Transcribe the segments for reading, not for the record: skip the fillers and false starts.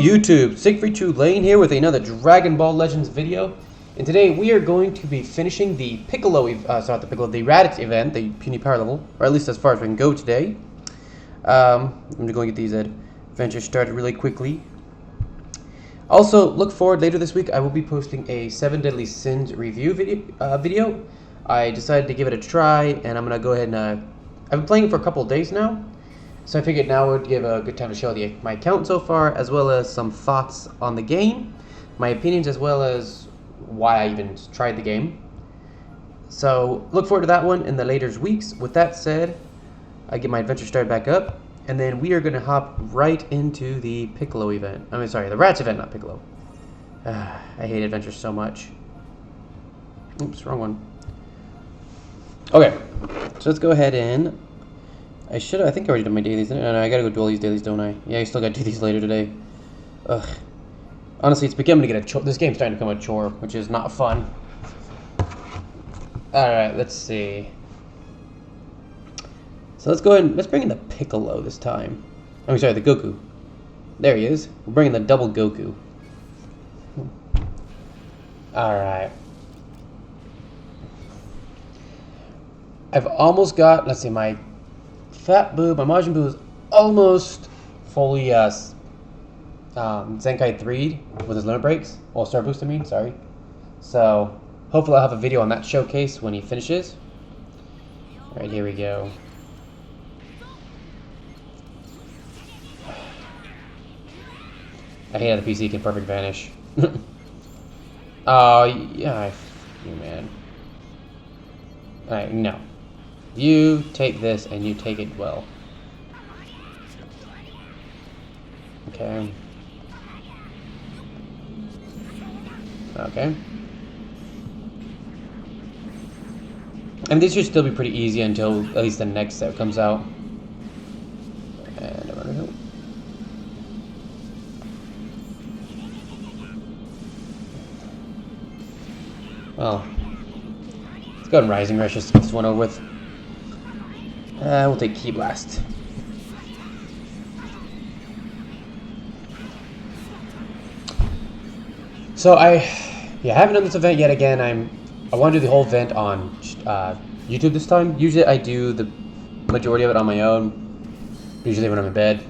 YouTube, Siegfried Lane here with another Dragon Ball Legends video. And today we are going to be finishing the the Raditz event, the Puny power level, or at least as far as we can go today. I'm going to get these adventures started really quickly. Also, look forward, later this week I will be posting a 7 Deadly Sins review video. I decided to give it a try, and I'm going to go ahead and, I've been playing it for a couple of days now. So I figured now would give a good time to show my account so far, as well as some thoughts on the game, my opinions, as well as why I even tried the game. So look forward to that one in the later weeks. With that said, I get my adventure started back up, and then we are going to hop right into the Piccolo event. I mean, sorry, the Rats event, not Piccolo. I hate adventures so much. Oops, wrong one. Okay, so let's go ahead and... I think I already did my dailies. No, I gotta go do all these dailies, don't I? Yeah, I still gotta do these later today. Ugh. Honestly, it's becoming to get a chore. This game's starting to become a chore, which is not fun. Alright, let's see. So let's go ahead and let's bring in the Piccolo this time. I'm sorry, the Goku. There he is. We're bringing the double Goku. Alright. I've almost got, let's see, my Fat Boo, my Majin Buu is almost fully Zenkai 3 with his limit breaks. Well, Star Boost, I mean, sorry. So, hopefully I'll have a video on that showcase when he finishes. Alright, here we go. I hate how the PC can perfect vanish. Oh, yeah, you man. Alright, no. You take this and you take it well. Okay. Okay. I mean, these should still be pretty easy until at least the next set comes out. And I'm gonna go. Well, let's go ahead and Rising Rush just to get this one over with. We'll take Ki Blast. So I haven't done this event yet. Again, I want to do the whole event on YouTube this time. Usually I do the majority of it on my own. Usually when I'm in bed.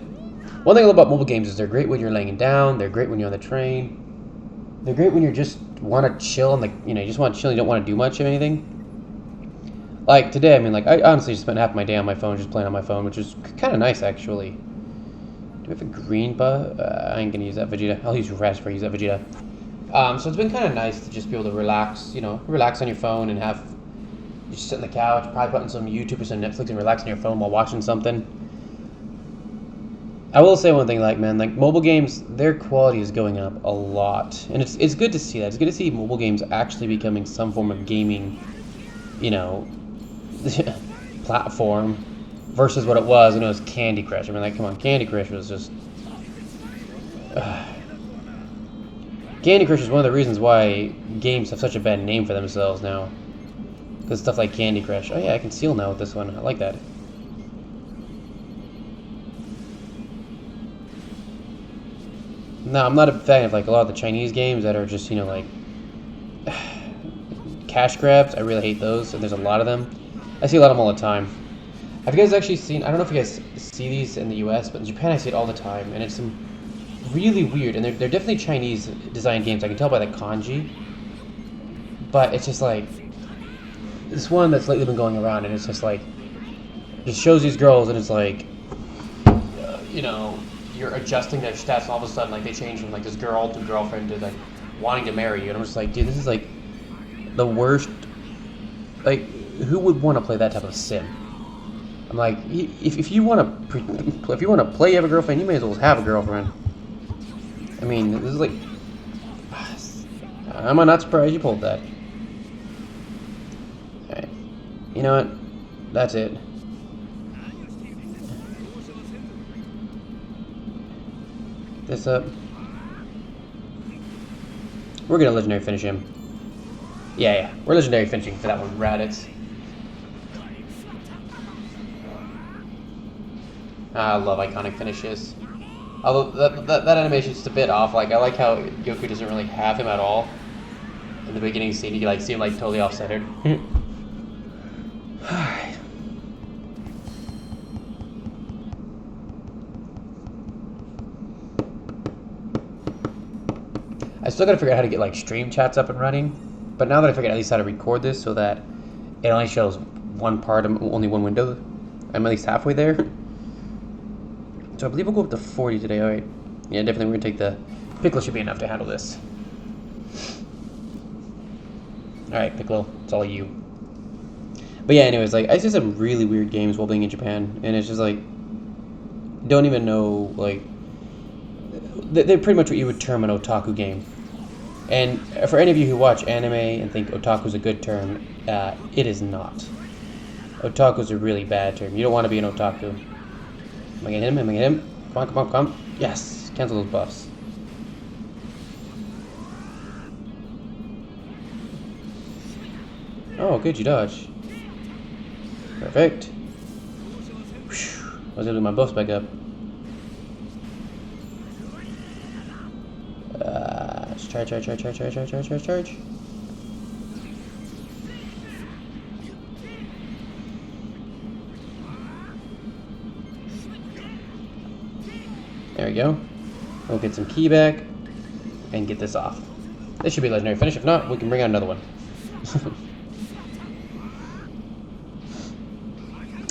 One thing I love about mobile games is they're great when you're laying down. They're great when you're on the train. They're great when you just want to chill on you just want to chill. You don't want to do much of anything. Like today, I mean, like I honestly just spent half my day on my phone, just playing on my phone, which is kind of nice actually. Do we have a green buff? I ain't gonna use that Vegeta. I'll use Raspberry, use that Vegeta. So it's been kind of nice to just be able to relax, relax on your phone and you just sit on the couch, probably put on some YouTube or some Netflix and relax on your phone while watching something. I will say one thing, like mobile games, their quality is going up a lot, and it's good to see that. It's good to see mobile games actually becoming some form of gaming, platform versus what it was when it was Candy Crush. I mean, like, come on, Candy Crush was just... Candy Crush is one of the reasons why games have such a bad name for themselves now. Because stuff like Candy Crush. Oh yeah, I can seal now with this one. I like that. No, I'm not a fan of, like, a lot of the Chinese games that are just, like... cash grabs. I really hate those, and there's a lot of them. I see a lot of them all the time. Have you guys actually seen, I don't know if you guys see these in the US, but in Japan I see it all the time, and it's some really weird, and they're definitely Chinese designed games. I can tell by the kanji, but it's just like, this one that's lately been going around, and it's just like, just shows these girls, and it's like, you're adjusting their stats, and all of a sudden, like, they change from, like, this girl to girlfriend to, like, wanting to marry you, and I'm just like, dude, this is, like, the worst. Like, who would want to play that type of sim? I'm like, if you want to play, you have a girlfriend, you may as well have a girlfriend. I mean, this is like, I'm not surprised you pulled that. Alright, you know what? That's it. This up. We're gonna legendary finish him. Yeah, we're legendary finishing for that one, Raditz. I love iconic finishes. Although that animation's just a bit off. Like, I like how Goku doesn't really have him at all. In the beginning scene, you can like see him like totally off-centered. I still gotta figure out how to get like stream chats up and running. But now that I figured at least how to record this so that it only shows one part, only one window, I'm at least halfway there. So I believe we'll go up to 40 today. All right. Yeah, definitely we're gonna take the Piccolo should be enough to handle this. All right, Piccolo, it's all you. But yeah, anyways, like I see some really weird games while being in Japan, and it's just like don't even know like they're pretty much what you would term an otaku game. And for any of you who watch anime and think otaku is a good term, it is not. Otaku is a really bad term. You don't want to be an otaku. Am I gonna hit him? Am I gonna hit him? Come on, come on, come on. Yes! Cancel those buffs. Oh, good, you dodge. Perfect. Whew. I was able to get my buffs back up. Charge. There we go. We'll get some ki back and get this off. This should be a legendary finish. If not, we can bring out another one.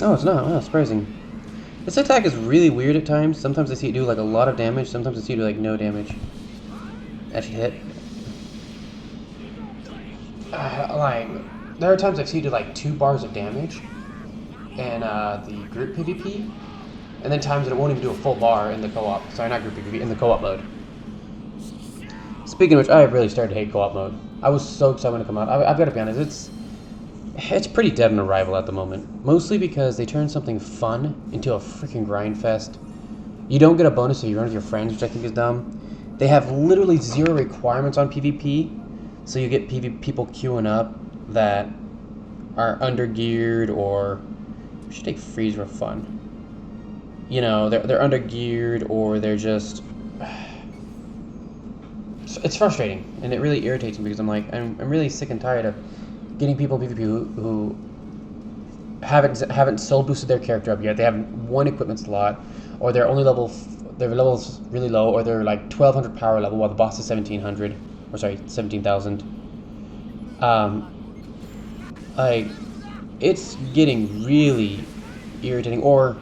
Oh, it's not. Wow, surprising. This attack is really weird at times. Sometimes I see it do like a lot of damage. Sometimes I see it do like no damage. Actually hit. Like, there are times I've seen it do like 2 bars of damage in the group PvP, and then times that it won't even do a full bar in the co-op. Sorry, not group PvP, in the co-op mode. Speaking of which, I have really started to hate co-op mode. I was so excited when it came out. I've got to be honest, it's pretty dead on arrival at the moment. Mostly because they turned something fun into a freaking grind fest. You don't get a bonus if you run with your friends, which I think is dumb. They have literally 0 requirements on PvP, so you get people queuing up that are undergeared or we should take freeze for fun. You know, they're undergeared or they're just. It's frustrating and it really irritates me because I'm like I'm really sick and tired of getting people in PvP who haven't soul boosted their character up yet. They have 1 equipment slot, or they're only their level's really low, or they're like 1200 power level while the boss is 1700, or sorry, 17,000. Like, it's getting really irritating, or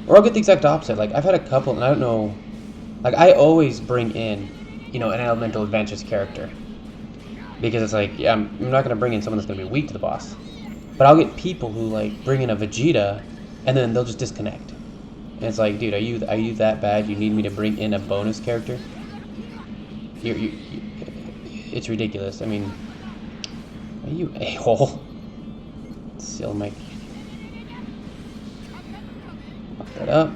I'll get the exact opposite. Like, I've had a couple, and I don't know, like, I always bring in, you know, an elemental advantage character, because it's like, yeah, I'm not going to bring in someone that's going to be weak to the boss, but I'll get people who, like, bring in a Vegeta, and then they'll just disconnect. And it's like, dude, are you that bad? You need me to bring in a bonus character? It's ridiculous. I mean, are you a-hole? Seal mic. Lock that up.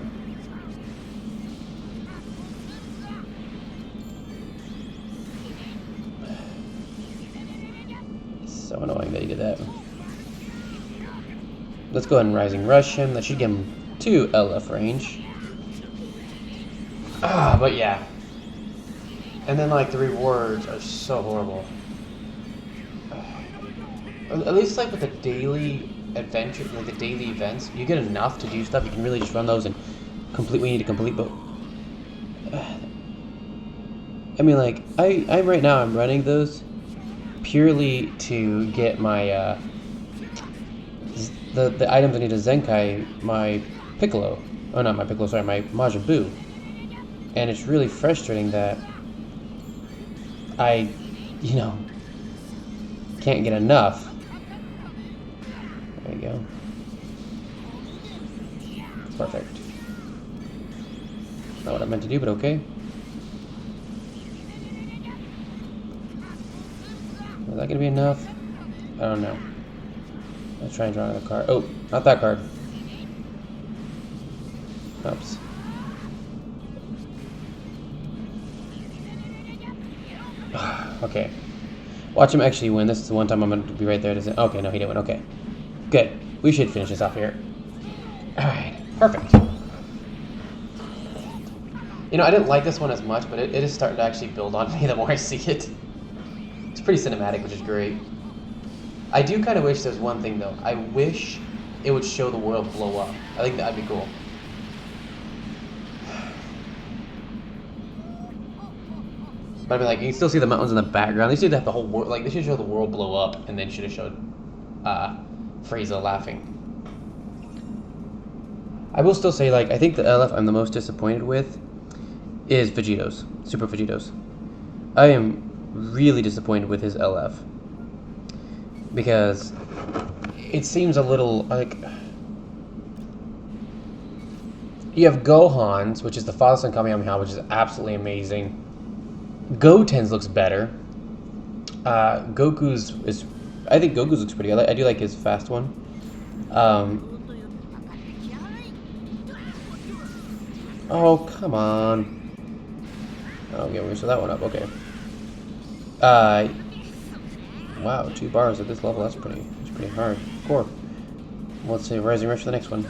It's so annoying that he did that. Let's go ahead and Rising Rush him. That should give him 2 LF range. But yeah. And then, like, the rewards are so horrible. At least, like, with the daily adventure, like the daily events, you get enough to do stuff. You can really just run those and complete what you need to complete. But I mean, like, I'm right now, I'm running those purely to get my the items I need to Zenkai my Piccolo. Oh, not my Piccolo, sorry, my Majin Buu. And it's really frustrating that I, you know, can't get enough. There you go. Perfect. Not what I meant to do, but okay. Is that gonna be enough? I don't know. Let's try and draw another card. Oh, not that card. Oops. Okay. Watch him actually win. This is the one time I'm going to be right there. Okay, no, he didn't win. Okay. Good. We should finish this off here. Alright. Perfect. You know, I didn't like this one as much, but it is starting to actually build on me the more I see it. It's pretty cinematic, which is great. I do kind of wish there's one thing, though. I wish it would show the world blow up. I think that'd be cool. But I mean, like, you can still see the mountains in the background. They should have the whole world, like, they should show the world blow up, and then should have showed Frieza laughing. I will still say, like, I think the LF I'm the most disappointed with is Vegito's, Super Vegito's. I am really disappointed with his LF. Because it seems a little, like... You have Gohan's, which is the Father Son Kamehameha, which is absolutely amazing. Goten's looks better. Goku's is... I think Goku's looks pretty good. I do like his fast one. Oh, come on. Oh, yeah, we saw that one up. Okay. Wow, 2 bars at this level. That's pretty hard. Core. Let's say Rising Rush for the next one.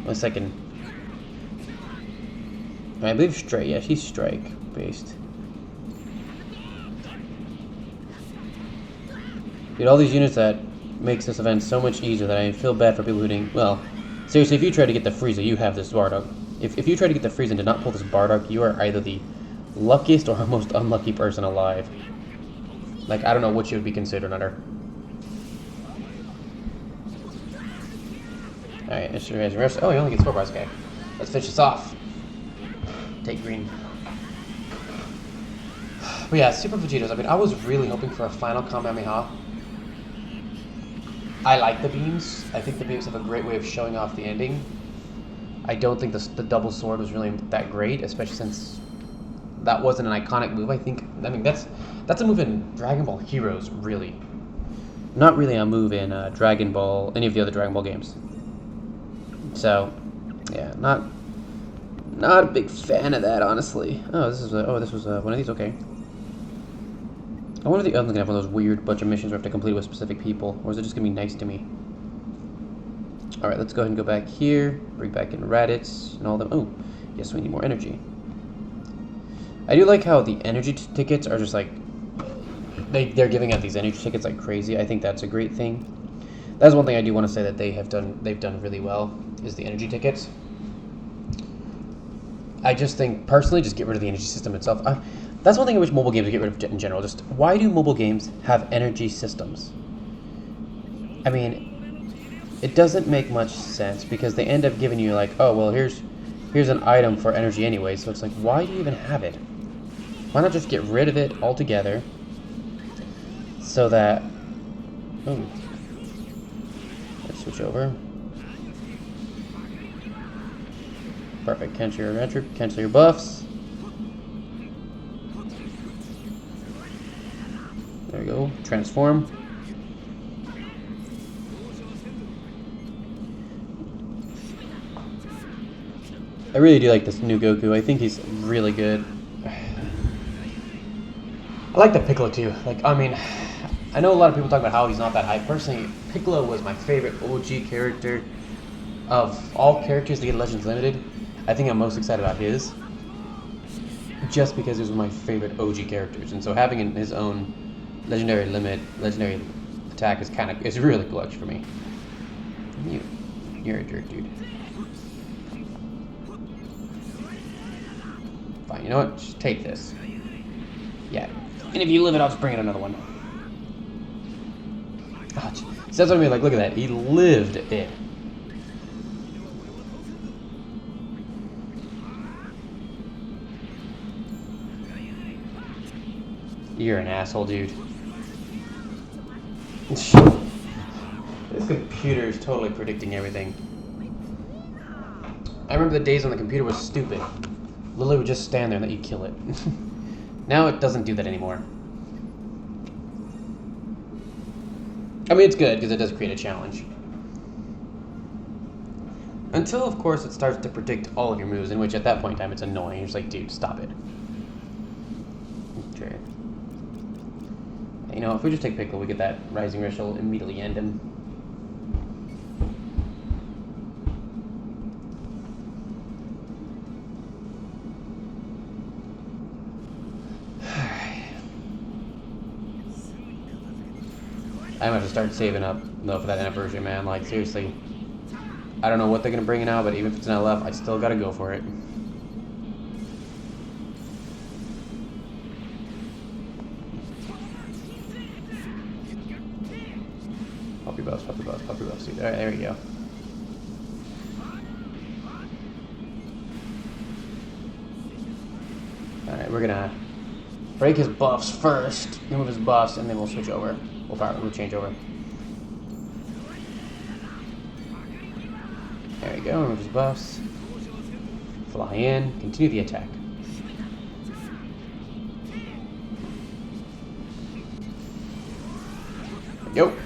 1 second. I believe Strike. Yeah, she's Strike based. Dude, all these units that makes this event so much easier that I feel bad for people who didn't. Well, seriously, if you try to get the Frieza, you have this Bardock. If you try to get the Frieza and did not pull this Bardock, you are either the luckiest or most unlucky person alive. Like, I don't know what you would be considered under. Alright, let's raise the rest. Oh, he only gets 4 bars, okay. Let's finish this off. Take green. But yeah, Super Vegito's. I mean, I was really hoping for a final Kamehameha. I like the beams. I think the beams have a great way of showing off the ending. I don't think the double sword was really that great, especially since that wasn't an iconic move. I mean, that's a move in Dragon Ball Heroes, really. Not really a move in Dragon Ball, any of the other Dragon Ball games. So, yeah, not a big fan of that, honestly. Oh, this was one of these. Okay. I wonder if the other's gonna have one of those weird bunch of missions where I have to complete with specific people, or is it just gonna be nice to me? Alright, let's go ahead and go back here, bring back in Raditz, and all them. Oh, yes, we need more energy. I do like how the energy tickets are just like, they're giving out these energy tickets like crazy. I think that's a great thing. That's one thing I do want to say that they've done really well, is the energy tickets. I just think, personally, just get rid of the energy system itself. That's one thing I wish mobile games would get rid of in general. Just, why do mobile games have energy systems? I mean, it doesn't make much sense, because they end up giving you like, oh, well, here's an item for energy anyway, so it's like, why do you even have it? Why not just get rid of it altogether, so that... Oh. Let's switch over. Perfect. Cancel your buffs. There we go. Transform. I really do like this new Goku. I think he's really good. I like the Piccolo too. Like, I mean, I know a lot of people talk about how he's not that high. Personally, Piccolo was my favorite OG character of all characters to get Legends Limited. I think I'm most excited about his, just because he was one of my favorite OG characters, and so having his own legendary attack is really clutch for me. You're a jerk, dude. Fine, you know what? Just take this. Yeah. And if you live it, I'll just bring in another one. Oh, so that's what I mean, like, look at that. He lived it. You're an asshole, dude. This computer is totally predicting everything. I remember the days when the computer was stupid. Lily would just stand there and let you kill it. Now it doesn't do that anymore. I mean, it's good because it does create a challenge. Until, of course, it starts to predict all of your moves, in which at that point in time it's annoying. You're just like, dude, stop it. Okay. You know, if we just take Piccolo, we get that Rising Rush will immediately end him. I'm gonna have to start saving up though for that anniversary, man. Like seriously, I don't know what they're gonna bring now, but even if it's an LF, I still gotta go for it. Puppy buffs, puppy buffs, puppy buffs. All right, there we go. All right, we're gonna break his buffs first, remove his buffs, and then we'll switch over. We'll change over. There we go, remove his buffs. Fly in, continue the attack. Yo.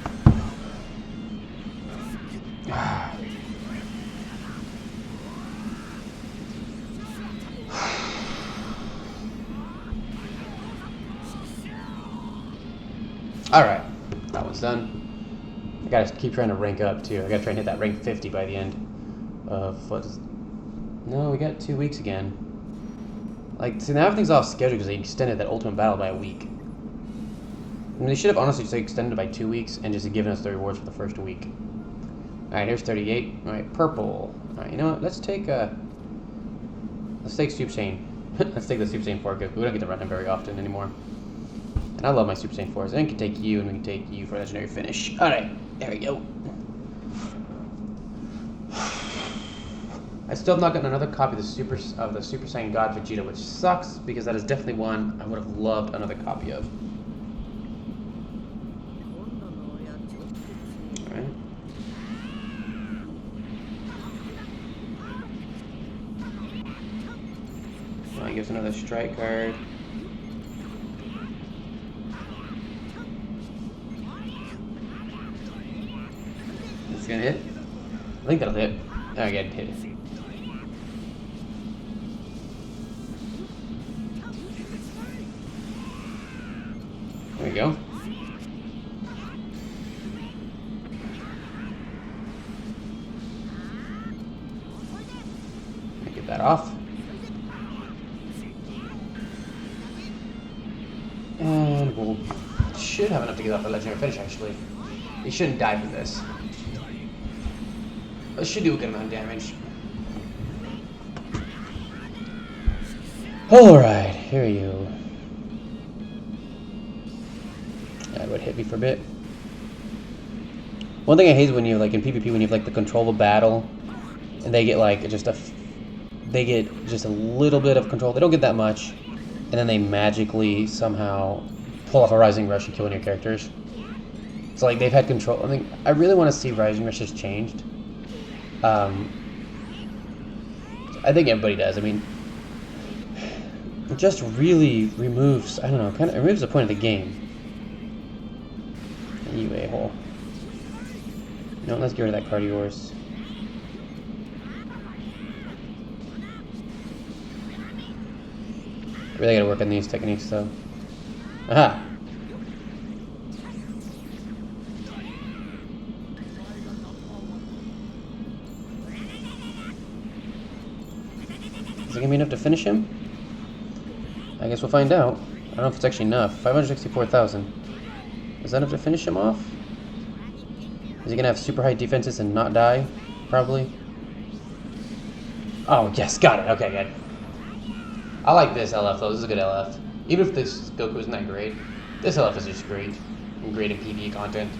Alright, that one's done. I gotta keep trying to rank up too. I gotta try and hit that rank 50 by the end of what is... No, we got 2 weeks again. Like, see, now everything's off schedule because they extended that ultimate battle by a week. I mean, they should have honestly just extended it by 2 weeks and just given us the rewards for the first week. Alright, here's 38. Alright, purple. Alright, you know what? Let's take Super Saiyan. Let's take the Super Saiyan 4 because we don't get to run him very often anymore. And I love my Super Saiyan 4s. And we can take you, and we can take you for a legendary finish. Alright, there we go. I still have not gotten another copy of the Super Saiyan God Vegeta, which sucks, because that is definitely one I would have loved another copy of. Alright. Well, he gives another strike card. It's gonna hit. I think that'll hit. Oh, I got hit. There we go. Get that off. And we'll should have enough to get off the legendary finish, actually. He shouldn't die from this. It should do a good amount of damage. Alright, here you. That would hit me for a bit. One thing I hate is when you have, like, in PvP, when you have, like, the control of a battle, and they get, like, just a little bit of control. They don't get that much, and then they magically somehow pull off a Rising Rush and kill one of your characters. So, like, they've had control. I mean, I really want to see Rising Rushes changed. I think everybody does. I mean, it just really removes, I don't know, kind of removes the point of the game. You a-hole. No, let's get rid of that card of yours. I really gotta work on these techniques, though. Aha! Is it gonna be enough to finish him? I guess we'll find out. I don't know if it's actually enough. 564,000. Is that enough to finish him off? Is he gonna have super high defenses and not die? Probably. Oh, yes, got it. Okay, good. I like this LF, though. This is a good LF. Even if this Goku isn't that great, this LF is just great. And great in PvE content.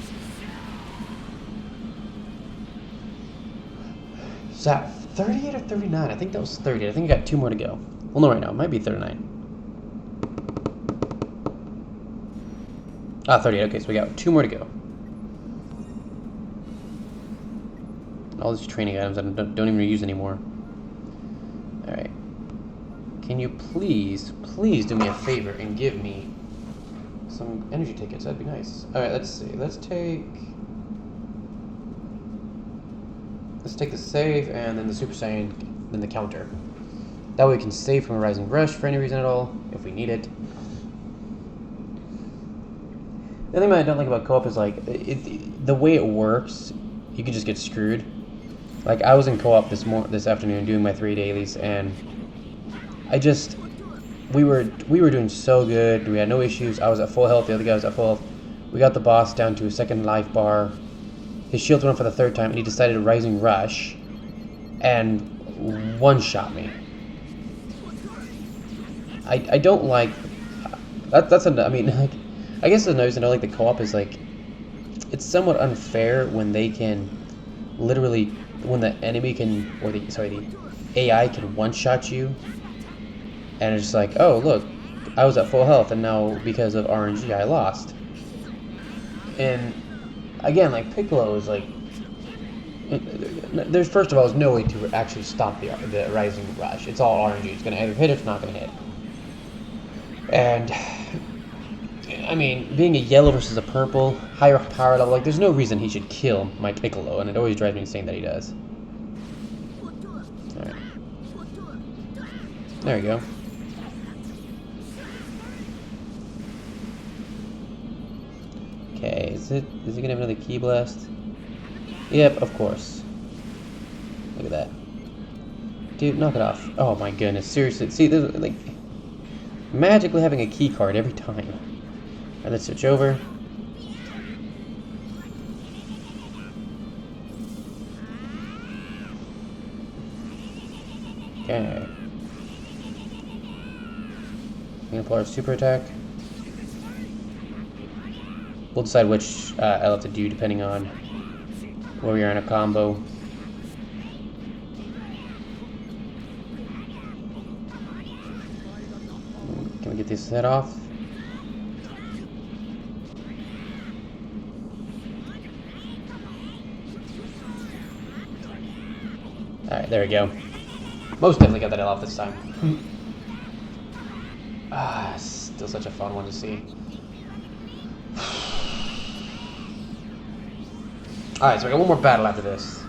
Is that 38 or 39? I think that was 30. I think I got 2 more to go. Well, no, right now. It might be 39. Ah, 38. Okay, so we got 2 more to go. All these training items I don't even use anymore. Alright. Can you please do me a favor and give me some energy tickets? That'd be nice. Alright, let's see. Let's take the save and then the Super Saiyan, then the counter. That way we can save from a Rising Rush for any reason at all, if we need it. The thing that I don't like about co-op is, like, the way it works, you can just get screwed. Like, I was in co-op this afternoon doing my 3 dailies, and we were doing so good. We had no issues. I was at full health. The other guy was at full health. We got the boss down to a second life bar. His shield went up for the third time, and he decided to Rising Rush and one-shot me. I don't like that. I mean, like, I guess the noise I don't like the co-op is like it's somewhat unfair when they can literally when the enemy can or the AI can one-shot you, and it's just like, oh look, I was at full health and now because of RNG I lost. And again, like Piccolo is like, there's first of all, there's no way to actually stop the Rising Rush. It's all RNG. It's gonna either hit or it's not gonna hit. And I mean, being a yellow versus a purple, higher power level, like there's no reason he should kill my Piccolo, and it always drives me insane that he does. All right, there we go. Okay, is he gonna have another Ki Blast? Yep, of course. Look at that. Dude, knock it off. Oh my goodness, seriously. See, there's like magically having a key card every time. Alright, let's switch over. Okay. I'm gonna pull our super attack. We'll decide which I'll have to do depending on where we are in a combo. Can we get this set off? Alright, there we go. Most definitely got that off this time. Still such a fun one to see. Alright, so I got one more battle after this.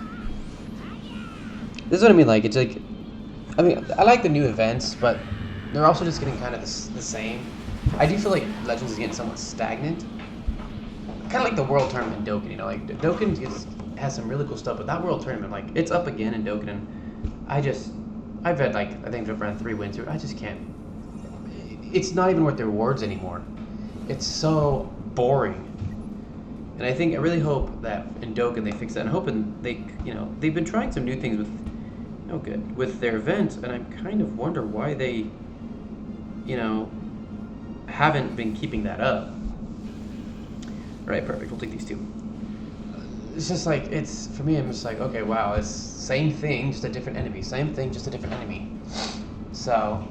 This is what I mean, like, it's like, I mean, I like the new events, but they're also just getting kind of the same. I do feel like Legends is getting somewhat stagnant. Kind of like the World Tournament in Dokkan, you know, like, Dokkan has some really cool stuff, but that World Tournament, like, it's up again in Dokkan, and I've had, like, I think I've ran 3 wins here, I just can't, it's not even worth the rewards anymore. It's so boring. And I really hope that in Dokkan they fix that. I'm hoping they've been trying some new things with their events, and I kind of wonder why they, haven't been keeping that up. Right, perfect. We'll take these 2. It's just like for me. I'm just like, okay, wow, it's same thing, just a different enemy. Same thing, just a different enemy. So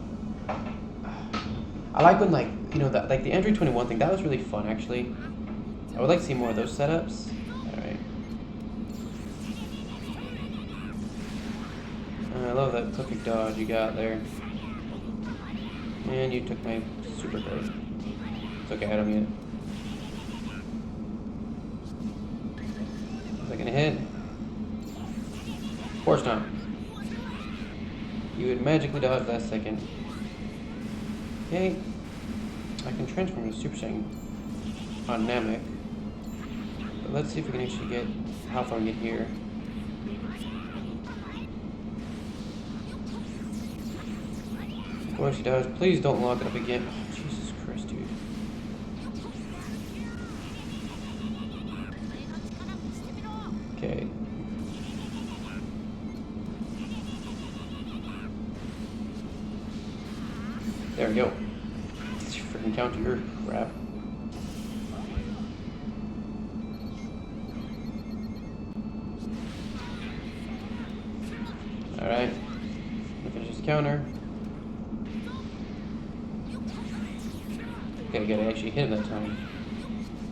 I like when that the Android 21 thing. That was really fun, actually. I would like to see more of those setups. Alright. I love that perfect dodge you got there. And you took my super card. It's okay, I don't need it. Is that gonna hit? Of course not. You would magically dodge last second. Okay. I can transform to Super Saiyan on Namek. But let's see if we can actually get how far we get here. Of course he does. Please don't lock it up again. Oh, Jesus Christ, dude. Okay. There we go. Let's freaking counter your crap. Alright. Finish this counter. Okay, gotta actually hit him that time.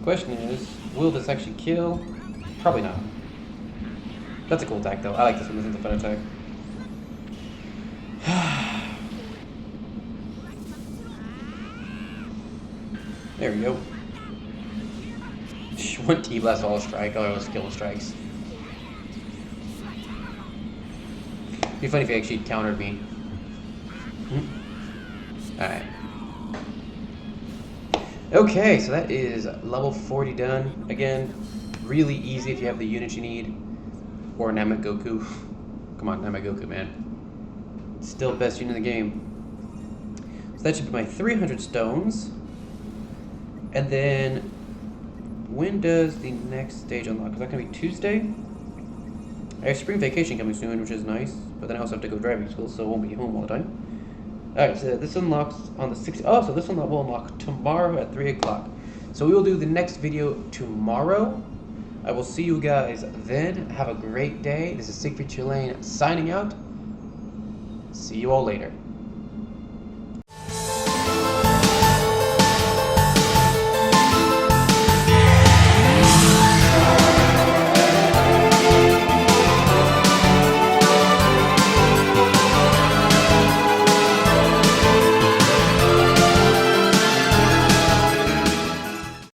Question is, will this actually kill? Probably not. That's a cool attack though. I like this one. This is a fun attack. There we go. One Ki Blast all strike, other was skill strikes. It'd be funny if he actually countered me. Alright. Okay, so that is level 40 done. Again, really easy if you have the units you need. Or Namek Goku. Come on, Namek Goku, man. Still best unit in the game. So that should be my 300 stones. And then when does the next stage unlock? Is that going to be Tuesday? I have spring vacation coming soon, which is nice, but then I also have to go driving school, so I won't be home all the time. Alright, so this unlocks on the 6th. Oh, so this one will unlock tomorrow at 3 o'clock. So we will do the next video tomorrow. I will see you guys then. Have a great day. This is Siegfried Chilane signing out. See you all later.